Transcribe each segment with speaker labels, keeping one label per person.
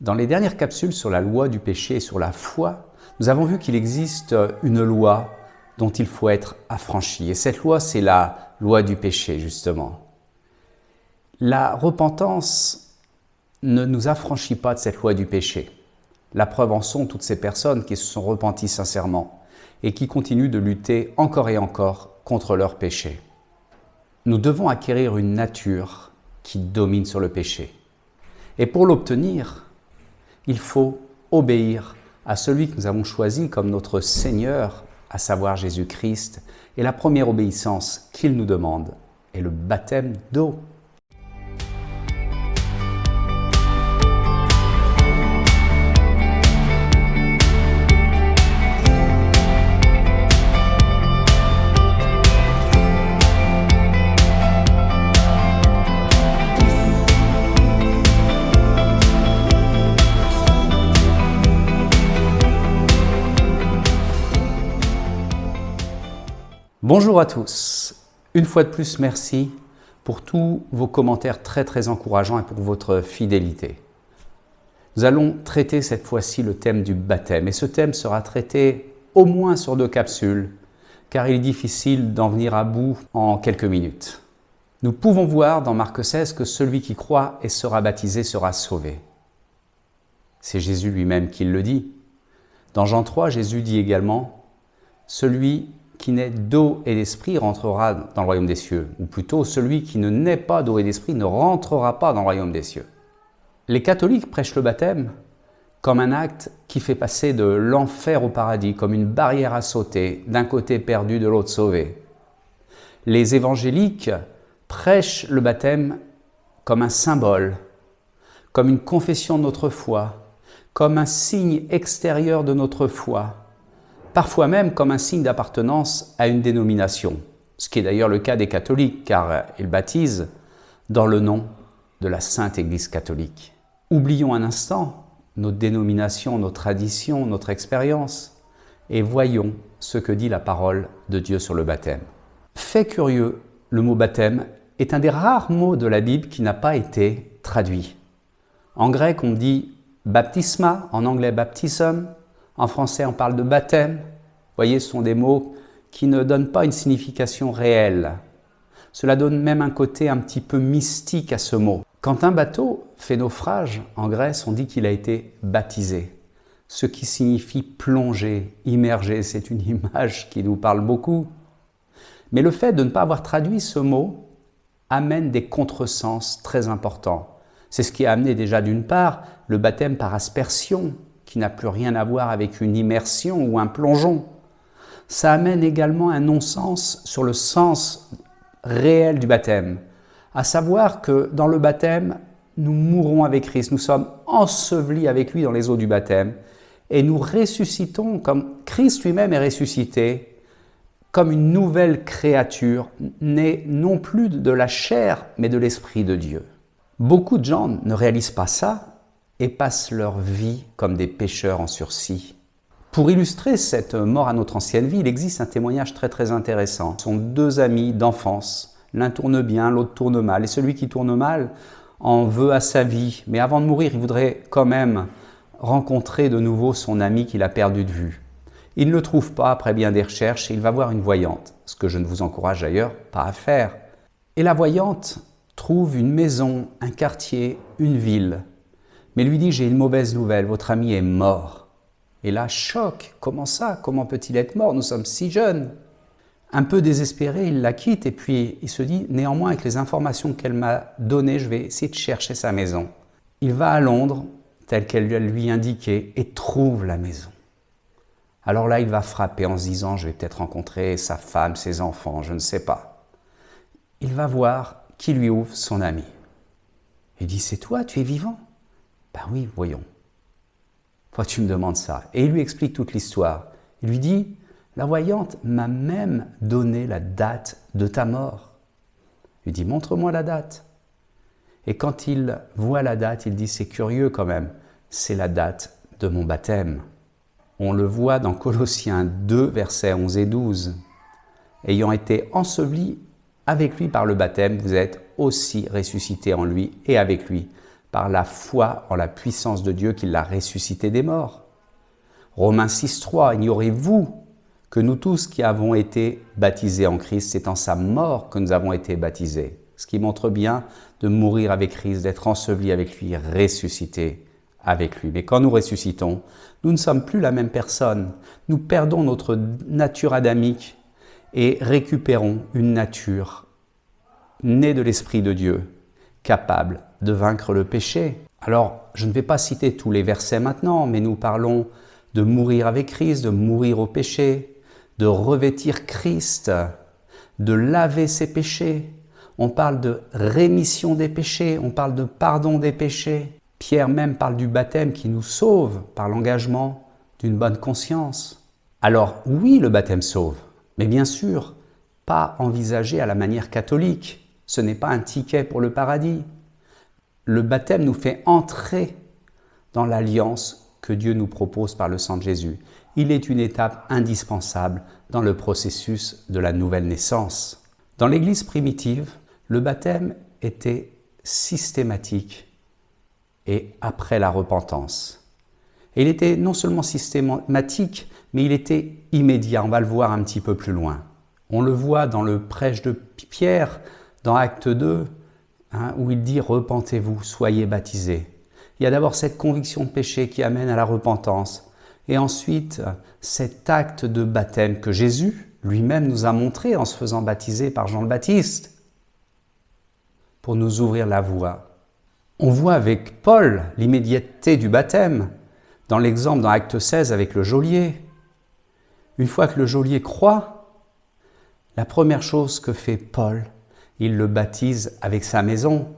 Speaker 1: Dans les dernières capsules sur la loi du péché et sur la foi, nous avons vu qu'il existe une loi dont il faut être affranchi. Et cette loi, c'est la loi du péché, justement. La repentance ne nous affranchit pas de cette loi du péché. La preuve en sont toutes ces personnes qui se sont repenties sincèrement et qui continuent de lutter encore et encore contre leur péché. Nous devons acquérir une nature qui domine sur le péché. Et pour l'obtenir, il faut obéir à celui que nous avons choisi comme notre Seigneur, à savoir Jésus-Christ. Et la première obéissance qu'il nous demande est le baptême d'eau. Bonjour à tous, une fois de plus merci pour tous vos commentaires très encourageants et pour votre fidélité. Nous allons traiter cette fois-ci le thème du baptême et ce thème sera traité au moins sur 2 capsules car il est difficile d'en venir à bout en quelques minutes. Nous pouvons voir dans Marc 16 que celui qui croit et sera baptisé sera sauvé. C'est Jésus lui-même qui le dit. Dans Jean 3, Jésus dit également « Celui qui naît d'eau et d'esprit rentrera dans le royaume des cieux. » Ou plutôt, celui qui ne naît pas d'eau et d'esprit ne rentrera pas dans le royaume des cieux. Les catholiques prêchent le baptême comme un acte qui fait passer de l'enfer au paradis, comme une barrière à sauter, d'un côté perdu, de l'autre sauvé. Les évangéliques prêchent le baptême comme un symbole, comme une confession de notre foi, comme un signe extérieur de notre foi, parfois même comme un signe d'appartenance à une dénomination, ce qui est d'ailleurs le cas des catholiques, car ils baptisent dans le nom de la Sainte Église catholique. Oublions un instant nos dénominations, nos traditions, notre expérience, et voyons ce que dit la parole de Dieu sur le baptême. Fait curieux, le mot baptême est un des rares mots de la Bible qui n'a pas été traduit. En grec, on dit baptisma, en anglais baptism, en français, on parle de baptême. Vous voyez, ce sont des mots qui ne donnent pas une signification réelle. Cela donne même un côté un petit peu mystique à ce mot. Quand un bateau fait naufrage en Grèce, on dit qu'il a été baptisé, ce qui signifie plonger, immerger. C'est une image qui nous parle beaucoup. Mais le fait de ne pas avoir traduit ce mot amène des contresens très importants. C'est ce qui a amené déjà d'une part le baptême par aspersion, qui n'a plus rien à voir avec une immersion ou un plongeon. Ça amène également un non-sens sur le sens réel du baptême, à savoir que dans le baptême, nous mourons avec Christ, nous sommes ensevelis avec lui dans les eaux du baptême et nous ressuscitons comme Christ lui-même est ressuscité, comme une nouvelle créature, née non plus de la chair, mais de l'Esprit de Dieu. Beaucoup de gens ne réalisent pas ça et passent leur vie comme des pécheurs en sursis. Pour illustrer cette mort à notre ancienne vie, il existe un témoignage très intéressant. Ce sont 2 amis d'enfance. L'un tourne bien, l'autre tourne mal. Et celui qui tourne mal en veut à sa vie. Mais avant de mourir, il voudrait quand même rencontrer de nouveau son ami qu'il a perdu de vue. Il ne le trouve pas après bien des recherches et il va voir une voyante, ce que je ne vous encourage d'ailleurs pas à faire. Et la voyante trouve une maison, un quartier, une ville, mais lui dit « J'ai une mauvaise nouvelle, votre ami est mort ». Et là, choc, comment ça? Comment peut-il être mort? Nous sommes si jeunes. Un peu désespéré, il la quitte et puis il se dit « Néanmoins, avec les informations qu'elle m'a données, je vais essayer de chercher sa maison ». Il va à Londres, telle qu'elle lui indiquait, et trouve la maison. Alors là, il va frapper en se disant « Je vais peut-être rencontrer sa femme, ses enfants, je ne sais pas ». Il va voir qui lui ouvre son ami. Il dit « C'est toi, tu es vivant ?» Ben oui, voyons. Pourquoi tu me demandes ça? Et il lui explique toute l'histoire. Il lui dit, la voyante m'a même donné la date de ta mort. Il lui dit, montre-moi la date. Et quand il voit la date, il dit, c'est curieux quand même, c'est la date de mon baptême. On le voit dans Colossiens 2, versets 11 et 12. Ayant été ensevelis avec lui par le baptême, vous êtes aussi ressuscités en lui et avec lui par la foi en la puissance de Dieu qui l'a ressuscité des morts. Romains 6,3, ignorez-vous que nous tous qui avons été baptisés en Christ, c'est en sa mort que nous avons été baptisés. Ce qui montre bien de mourir avec Christ, d'être ensevelis avec lui, ressuscité avec lui. Mais quand nous ressuscitons, nous ne sommes plus la même personne. Nous perdons notre nature adamique et récupérons une nature née de l'Esprit de Dieu, capable de vaincre le péché. Alors, je ne vais pas citer tous les versets maintenant, mais nous parlons de mourir avec Christ, de mourir au péché, de revêtir Christ, de laver ses péchés. On parle de rémission des péchés, on parle de pardon des péchés. Pierre même parle du baptême qui nous sauve par l'engagement d'une bonne conscience. Alors oui, le baptême sauve, mais bien sûr, pas envisagé à la manière catholique. Ce n'est pas un ticket pour le paradis. Le baptême nous fait entrer dans l'alliance que Dieu nous propose par le sang de Jésus. Il est une étape indispensable dans le processus de la nouvelle naissance. Dans l'Église primitive, le baptême était systématique et après la repentance. Et il était non seulement systématique, mais il était immédiat. On va le voir un petit peu plus loin. On le voit dans le prêche de Pierre, dans Acte 2, où il dit « Repentez-vous, soyez baptisés ». Il y a d'abord cette conviction de péché qui amène à la repentance. Et ensuite, cet acte de baptême que Jésus lui-même nous a montré en se faisant baptiser par Jean le Baptiste pour nous ouvrir la voie. On voit avec Paul l'immédiateté du baptême, dans l'exemple dans Acte 16 avec le geôlier. Une fois que le geôlier croit, la première chose que fait Paul, il le baptise avec sa maison.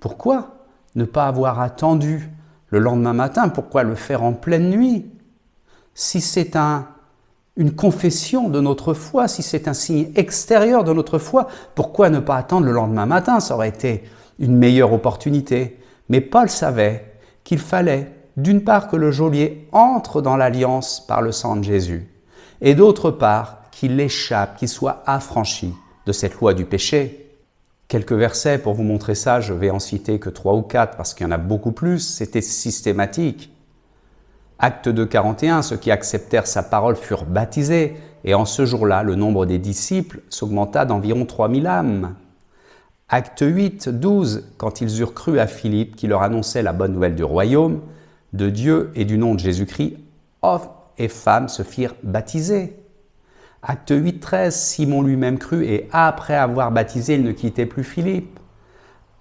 Speaker 1: Pourquoi ne pas avoir attendu le lendemain matin? Pourquoi le faire en pleine nuit? Si c'est une confession de notre foi, si c'est un signe extérieur de notre foi, pourquoi ne pas attendre le lendemain matin? Ça aurait été une meilleure opportunité. Mais Paul savait qu'il fallait, d'une part, que le geôlier entre dans l'alliance par le sang de Jésus, et d'autre part, qu'il échappe, qu'il soit affranchi de cette loi du péché. Quelques versets pour vous montrer ça, je vais en citer que 3 ou 4 parce qu'il y en a beaucoup plus, c'était systématique. Acte 2, 41, ceux qui acceptèrent sa parole furent baptisés, et en ce jour-là, le nombre des disciples s'augmenta d'environ 3000 âmes. Acte 8, 12, quand ils eurent cru à Philippe qui leur annonçait la bonne nouvelle du royaume, de Dieu et du nom de Jésus-Christ, hommes et femmes se firent baptiser. Acte 8, 13, Simon lui-même crut et après avoir baptisé, il ne quittait plus Philippe.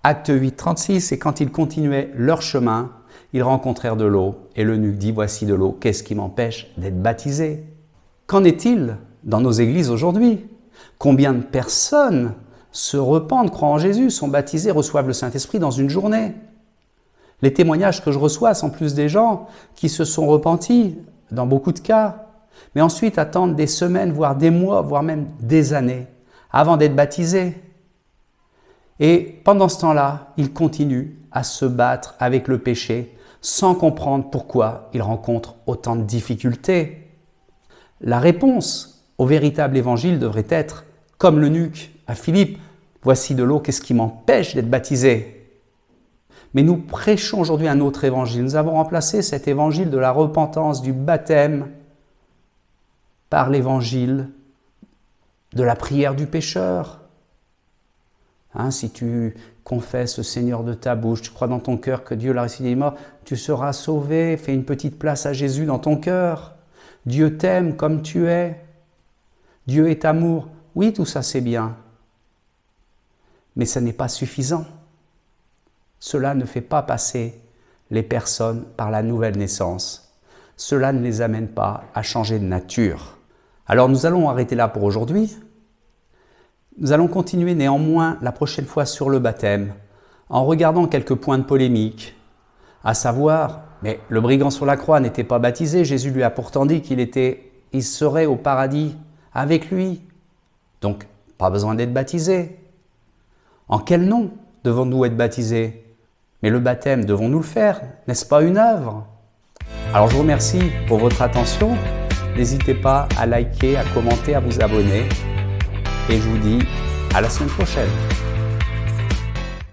Speaker 1: Acte 8, 36, et quand ils continuaient leur chemin, ils rencontrèrent de l'eau et l'eunuque dit « Voici de l'eau, qu'est-ce qui m'empêche d'être baptisé ?» Qu'en est-il dans nos églises aujourd'hui? Combien de personnes se repentent, croient en Jésus, sont baptisées, reçoivent le Saint-Esprit dans une journée? Les témoignages que je reçois sont plus des gens qui se sont repentis, dans beaucoup de cas, mais ensuite attendent des semaines, voire des mois, voire même des années, avant d'être baptisés. Et pendant ce temps-là, ils continuent à se battre avec le péché, sans comprendre pourquoi ils rencontrent autant de difficultés. La réponse au véritable évangile devrait être, comme l'eunuque à Philippe, « Voici de l'eau, qu'est-ce qui m'empêche d'être baptisé ?» Mais nous prêchons aujourd'hui un autre évangile. Nous avons remplacé cet évangile de la repentance, du baptême, par l'évangile de la prière du pécheur. Si tu confesses le Seigneur de ta bouche, tu crois dans ton cœur que Dieu l'a ressuscité des morts, tu seras sauvé. Fais une petite place à Jésus dans ton cœur. Dieu t'aime comme tu es. Dieu est amour. Oui, tout ça c'est bien. Mais ça n'est pas suffisant. Cela ne fait pas passer les personnes par la nouvelle naissance. Cela ne les amène pas à changer de nature. Alors nous allons arrêter là pour aujourd'hui. Nous allons continuer néanmoins la prochaine fois sur le baptême, en regardant quelques points de polémique, à savoir, mais le brigand sur la croix n'était pas baptisé, Jésus lui a pourtant dit qu'il serait au paradis avec lui, donc pas besoin d'être baptisé. En quel nom devons-nous être baptisés? Mais le baptême, devons-nous le faire? N'est-ce pas une œuvre? Alors je vous remercie pour votre attention, n'hésitez pas à liker, à commenter, à vous abonner. Et je vous dis à la semaine prochaine.